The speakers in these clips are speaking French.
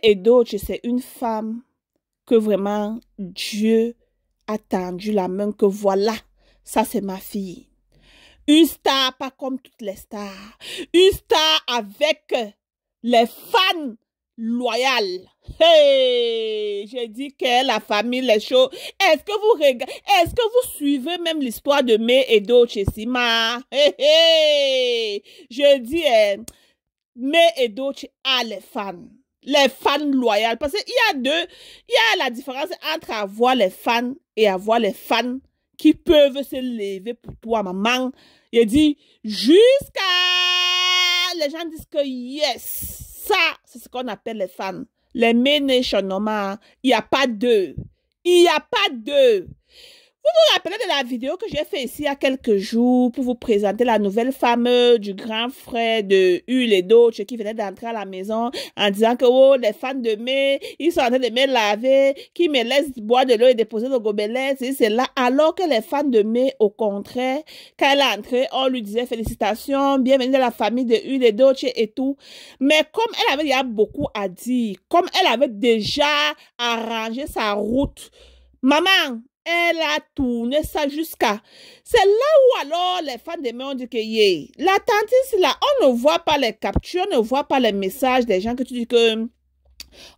et d'autres, c'est une femme que vraiment Dieu a tendu la main que voilà, ça c'est ma fille. Une star, pas comme toutes les stars. Une star avec les fans loyales. Hey, j'ai dit que la famille, les choses. Est-ce que vous regardez, est-ce que vous suivez même l'histoire de May et Doce Sima? Hey, hey. Je dis, May et Doce a les fans loyaux. Parce qu'il y a il y a la différence entre avoir les fans et avoir les fans qui peuvent se lever pour toi, maman. Il dit, jusqu'à... Les gens disent que yes, ça, c'est ce qu'on appelle les fans. Les May Nation, normal. Il n'y a pas d'eux. Il n'y a pas d'eux. Vous vous rappelez de la vidéo que j'ai fait ici il y a quelques jours pour vous présenter la nouvelle femme du grand frère de Huile et d'autres qui venait d'entrer à la maison en disant que oh, les fans de May, ils sont en train de me laver, qui me laissent boire de l'eau et déposer le gobelet, c'est là. Alors que les fans de May, au contraire, quand elle est entrée, on lui disait félicitations, bienvenue dans la famille de Huile et d'autres et tout. Mais comme elle avait déjà beaucoup à dire, comme elle avait déjà arrangé sa route, maman, elle a tourné ça jusqu'à... C'est là où alors les fans de May ont dit que yeah, la tante là, on ne voit pas les captures, on ne voit pas les messages des gens que tu dis que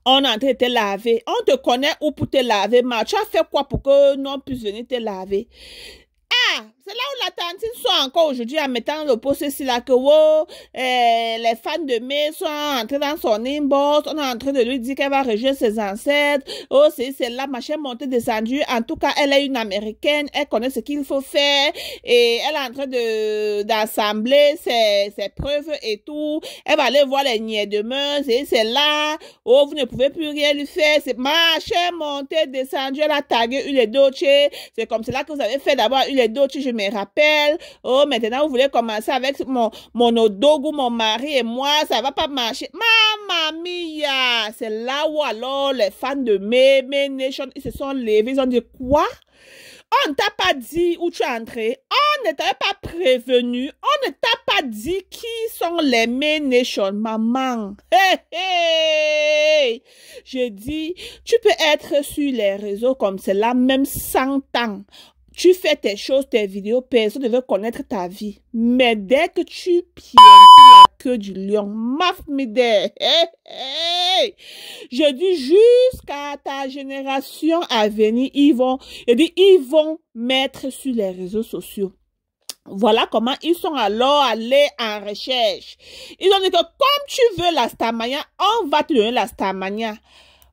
on est en train de te laver. On te connaît où pour te laver, mais tu as fait quoi pour que nous puisse venir te laver? Ah, c'est là où la tantine sont encore aujourd'hui en mettant le post ici là que oh, les fans de May sont entrés dans son inbox, on est en train de lui dire qu'elle va rejoindre ses ancêtres, oh c'est là, machin montée descendue, en tout cas elle est une américaine, elle connaît ce qu'il faut faire et elle est en train d'assembler ses preuves et tout, elle va aller voir les niais demain, c'est là, oh vous ne pouvez plus rien lui faire, c'est machin montée descendue, elle a tagué Huile et Doce, c'est comme cela que vous avez fait d'abord Huile et Doce, je me rappelle. Oh, maintenant, vous voulez commencer avec mon odogu, mon mari et moi. Ça va pas marcher. Mamma mia! C'est là où alors les fans de May Nation, ils se sont levés. Ils ont dit quoi? On ne t'a pas dit où tu es entré. On ne t'a pas prévenu. On ne t'a pas dit qui sont les May Nation, maman. Hey, hey. Je dis, tu peux être sur les réseaux comme cela, même 100 ans. Tu fais tes choses, tes vidéos, personne ne veut connaître ta vie. Mais dès que tu pientes la queue du lion, maf mide, hey, hey. Je dis jusqu'à ta génération à venir, ils vont mettre sur les réseaux sociaux. Voilà comment ils sont alors allés en recherche. Ils ont dit que comme tu veux la Starmania, on va te donner la Starmania.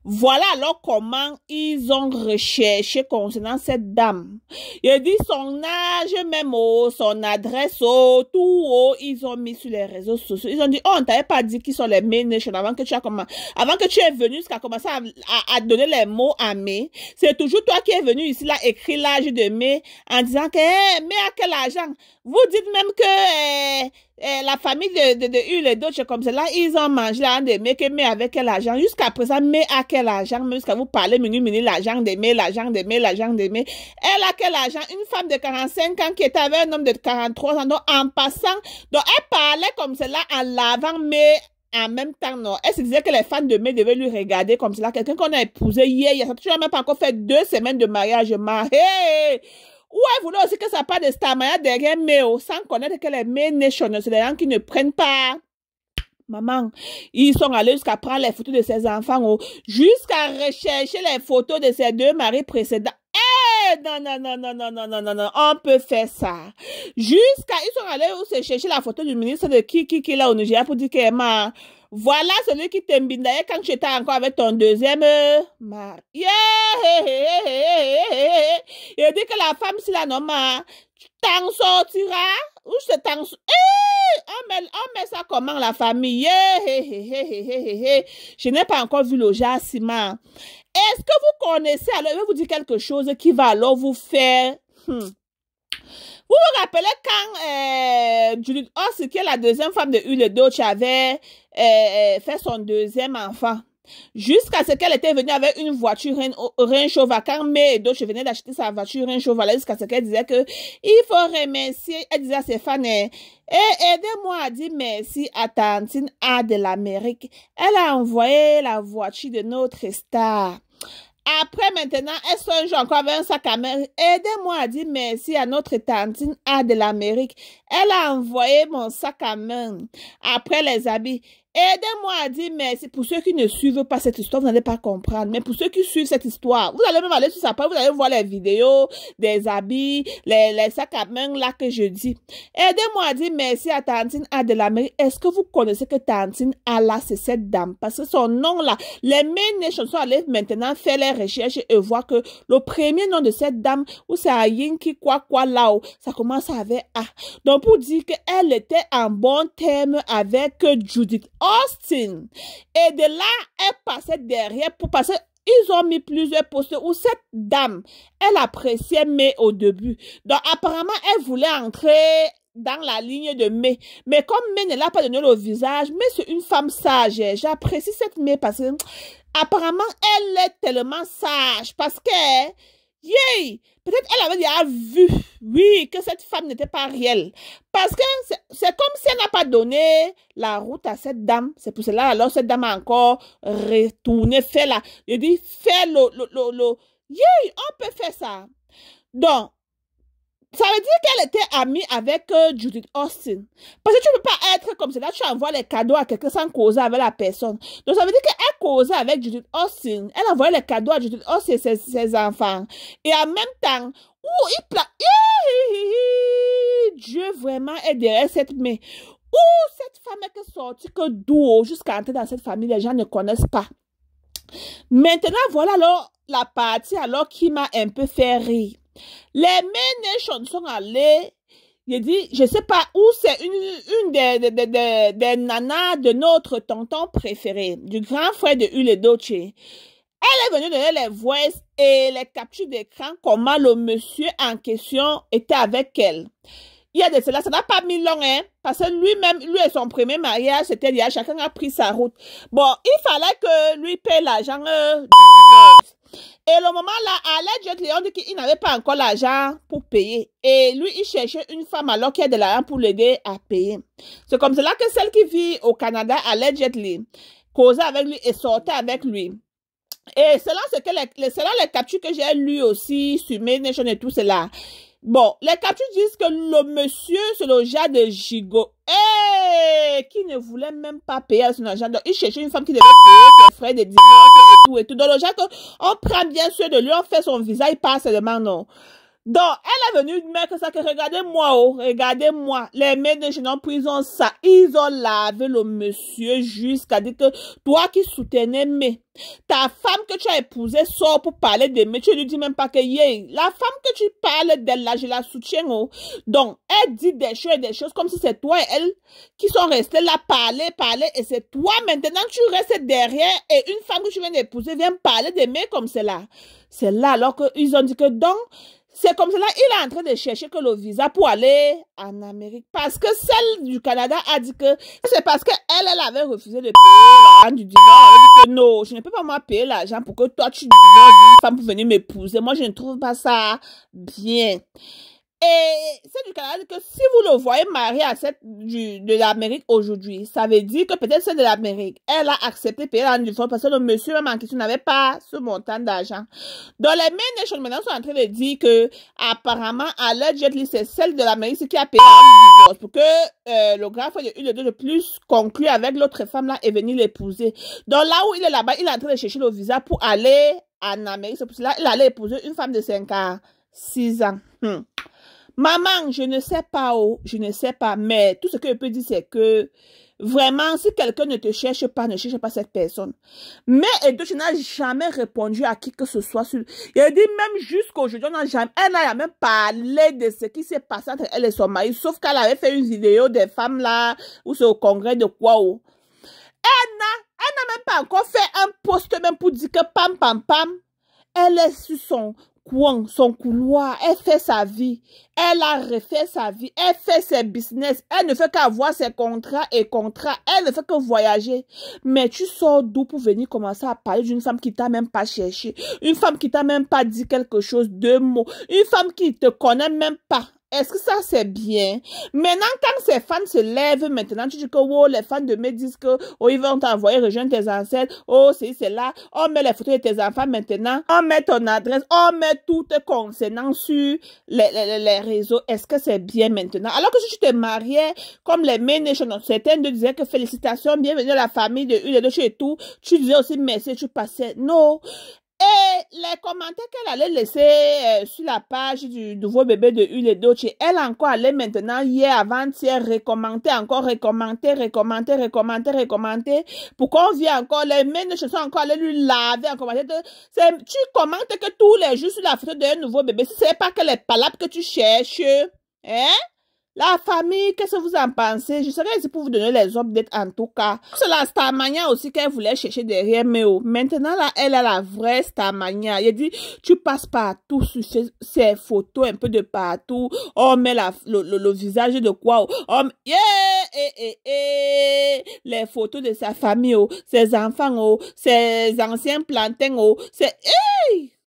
Voilà alors comment ils ont recherché concernant cette dame. Il dit son âge, même son adresse, tout, ils ont mis sur les réseaux sociaux. Ils ont dit, oh, on t'avait pas dit qui sont les May Nation avant que tu es venu jusqu'à commencer à donner les mots à May. C'est toujours toi qui es venu ici là écrire l'âge de May en disant que, May à quel argent? Vous dites même que la famille de Huile et d'autres comme cela, ils ont mangé l'argent de May, que May avec quel argent? Jusqu'à présent, May a quel argent? Même jusqu'à vous parler, l'argent de May, l'argent de May, l'argent de May. Elle a quel argent? Une femme de 45 ans qui était avec un homme de 43 ans. Donc, en passant, donc elle parlait comme cela en lavant May. En même temps, non. Elle se disait que les fans de May devaient lui regarder comme cela. Quelqu'un qu'on a épousé hier, il a même pas encore fait 2 semaines de mariage. Hey! Ou elle voulait aussi que ça parle de Starmania derrière May, sans connaître que les May Nation, c'est des gens qui ne prennent pas. Maman, ils sont allés jusqu'à prendre les photos de ses enfants, jusqu'à rechercher les photos de ses 2 maris précédents. Non, non, non, non, non, non, non, non, non, on peut faire ça. Ils sont allés se chercher la photo du ministre de qui là au Nigeria pour dire que voilà celui qui t'embindait quand tu étais encore avec ton deuxième mari. Yeah! Il dit que la femme, si la nomme, tu t'en sortiras ou je t'en on met ça comment la famille? Je n'ai pas encore vu le Jassima. Est-ce que vous connaissez, alors je vais vous dire quelque chose qui va alors vous faire... Vous vous rappelez quand Judith Hoss, qui est la deuxième femme de Huile et Doce, avait fait son 2e enfant? Jusqu'à ce qu'elle était venue avec une voiture Range Rover. Quand May et d'autres venaient d'acheter sa voiture Range Rover, jusqu'à ce qu'elle disait que il faut remercier, elle disait à ses fans, et aidez-moi à dire merci à Tantine A de l'Amérique. Elle a envoyé la voiture de notre star. Après, maintenant, elle songe encore avec un sac à main. Aidez-moi à dire merci à notre Tantine A de l'Amérique. Elle a envoyé mon sac à main. Après, les habits. Aidez-moi à dire merci. Pour ceux qui ne suivent pas cette histoire, vous n'allez pas comprendre. Mais pour ceux qui suivent cette histoire, vous allez même aller sur sa page, vous allez voir les vidéos des habits, les sacs à main là que je dis. Aidez-moi à dire merci à Tantine A de l'Amérique. Est-ce que vous connaissez que Tantine A là, c'est cette dame? Parce que son nom là, les May Nation sont allés maintenant faire les recherches et voir que le premier nom de cette dame, ou c'est Ayinki quoi là, ça commence avec A. Donc pour dire qu'elle était en bon terme avec Judith Austin. Et de là, elle passait derrière pour passer. Ils ont mis plusieurs postes où cette dame, elle appréciait May au début. Donc apparemment, elle voulait entrer dans la ligne de May. Mais comme May ne l'a pas donné le visage, May c'est une femme sage. J'apprécie cette May parce que apparemment, elle est tellement sage parce que peut-être elle avait déjà vu, oui, que cette femme n'était pas réelle. Parce que c'est comme si elle n'a pas donné la route à cette dame. C'est pour cela, alors, cette dame a encore retourné, fait la, je dis, fait on peut faire ça. Donc, ça veut dire qu'elle était amie avec Judith Austin. Parce que tu ne peux pas être comme cela, tu envoies les cadeaux à quelqu'un sans causer avec la personne. Donc ça veut dire qu'elle causait avec Judith Austin. Elle envoyait les cadeaux à Judith Austin et ses enfants. Et en même temps, Dieu vraiment est derrière cette main. Cette femme est sortie que d'où jusqu'à entrer dans cette famille, les gens ne connaissent pas. Maintenant, voilà alors la partie alors qui m'a un peu fait rire. Les May Nation sont allés, je dis, je sais pas où c'est une des nanas de notre tonton préféré, du grand frère de Ule Doce. Elle est venue donner les voices et les captures d'écran comment le monsieur en question était avec elle. Il y a de cela, ça n'a pas mis long, hein, parce que lui-même, lui et son premier mariage, c'était déjà, chacun a pris sa route. Bon, il fallait que lui paye l'argent du divorce. Et le moment là, allegedly, on dit qu'il n'avait pas encore l'argent pour payer. Et lui, il cherchait une femme alors qu'il y a de l'argent pour l'aider à payer. C'est comme cela que celle qui vit au Canada, allegedly, causait avec lui et sortait avec lui. Et selon les captures que j'ai lues aussi sur May Nation et tout cela, bon, les captures disent que le monsieur, c'est le genre de gigot. Qui ne voulait même pas payer son argent. Donc, il cherchait une femme qui devait payer ses frais de divorce et tout. Donc, le genre qu'on prend bien soin de lui, on fait son visa, il passe seulement, non. Donc, elle est venue mettre ça que regardez-moi, regardez-moi. Les May Nation ont pris ça. Ils ont lavé le monsieur jusqu'à dire que toi qui soutenais May, ta femme que tu as épousée sort pour parler de May. Tu lui dis même pas que la femme que tu parles d'elle là, je la soutiens. Donc, elle dit des choses comme si c'est toi et elle qui sont restés là, parler, et c'est toi maintenant tu restes derrière et une femme que tu viens d'épouser vient parler de May comme cela. C'est là alors qu'ils ont dit que donc, c'est comme cela, il est en train de chercher que le visa pour aller en Amérique. Parce que celle du Canada a dit que c'est parce qu'elle avait refusé de payer l'argent du divorce. Elle a dit que non, je ne peux pas moi payer l'argent pour que toi tu divorces d'une femme pour venir m'épouser. Moi, je ne trouve pas ça bien. Et c'est du Canada que si vous le voyez marié à cette de l'Amérique aujourd'hui, ça veut dire que peut-être celle de l'Amérique, elle a accepté de payer l'argent du divorce parce que le monsieur même en question n'avait pas ce montant d'argent. Donc les May Nation maintenant sont en train de dire que apparemment allegedly c'est celle de l'Amérique qui a payé l'argent du divorce pour que le grand frère de Ule Doce de plus conclue avec l'autre femme là et venir l'épouser. Donc là où il est là-bas, il est en train de chercher le visa pour aller en Amérique. C'est pour cela qu'il allait épouser une femme de 56 ans. Maman, je ne sais pas, mais tout ce que je peux dire, c'est que vraiment, si quelqu'un ne te cherche pas cette personne. Mais tu n'as jamais répondu à qui que ce soit. Il a dit même jusqu'aujourd'hui, elle n'a jamais parlé de ce qui s'est passé entre elle et son mari, sauf qu'elle avait fait une vidéo des femmes là, ou c'est au congrès de quoi. Elle n'a même pas encore fait un post même pour dire que pam. Elle est sur son coin, son couloir, elle fait sa vie, elle a refait sa vie, elle fait ses business, elle ne fait qu'avoir ses contrats et contrats, elle ne fait que voyager. Mais tu sors d'où pour venir commencer à parler d'une femme qui t'a même pas cherché, une femme qui t'a même pas dit quelque chose, deux mots, une femme qui te connaît même pas. Est-ce que ça, c'est bien? Maintenant, quand ces fans se lèvent, maintenant, tu dis que, oh, les fans de me disent que, oh, ils vont t'envoyer rejoindre tes ancêtres. Oh, c'est là. On met les photos de tes enfants maintenant. On met ton adresse. On met tout te concernant sur les réseaux. Est-ce que c'est bien maintenant? Alors que si tu te mariais, comme les Main Nation, certaines te disaient que félicitations, bienvenue à la famille de une et deux et tout. Tu disais aussi merci, tu passais. Non. Et les commentaires qu'elle allait laisser sur la page du nouveau bébé de Huile et d'autres, elle encore allait maintenant, hier, avant-hier, recommander, encore recommander, pour qu'on vienne encore, les mains de sont encore allées lui laver, en commentaire. Tu commentes que tous les jours sur la photo d'un nouveau bébé, c'est pas que les palabres que tu cherches, hein? La famille, qu'est-ce que vous en pensez? Je serais ici pour vous donner les updates en tout cas. C'est la Starmania aussi qu'elle voulait chercher derrière Méo. Maintenant, là, elle a la vraie Starmania. Il dit, tu passes partout sur ces photos un peu de partout. On met le visage de quoi? On, yeah, les photos de sa famille, ses enfants, ses anciens plantains, c'est, hey!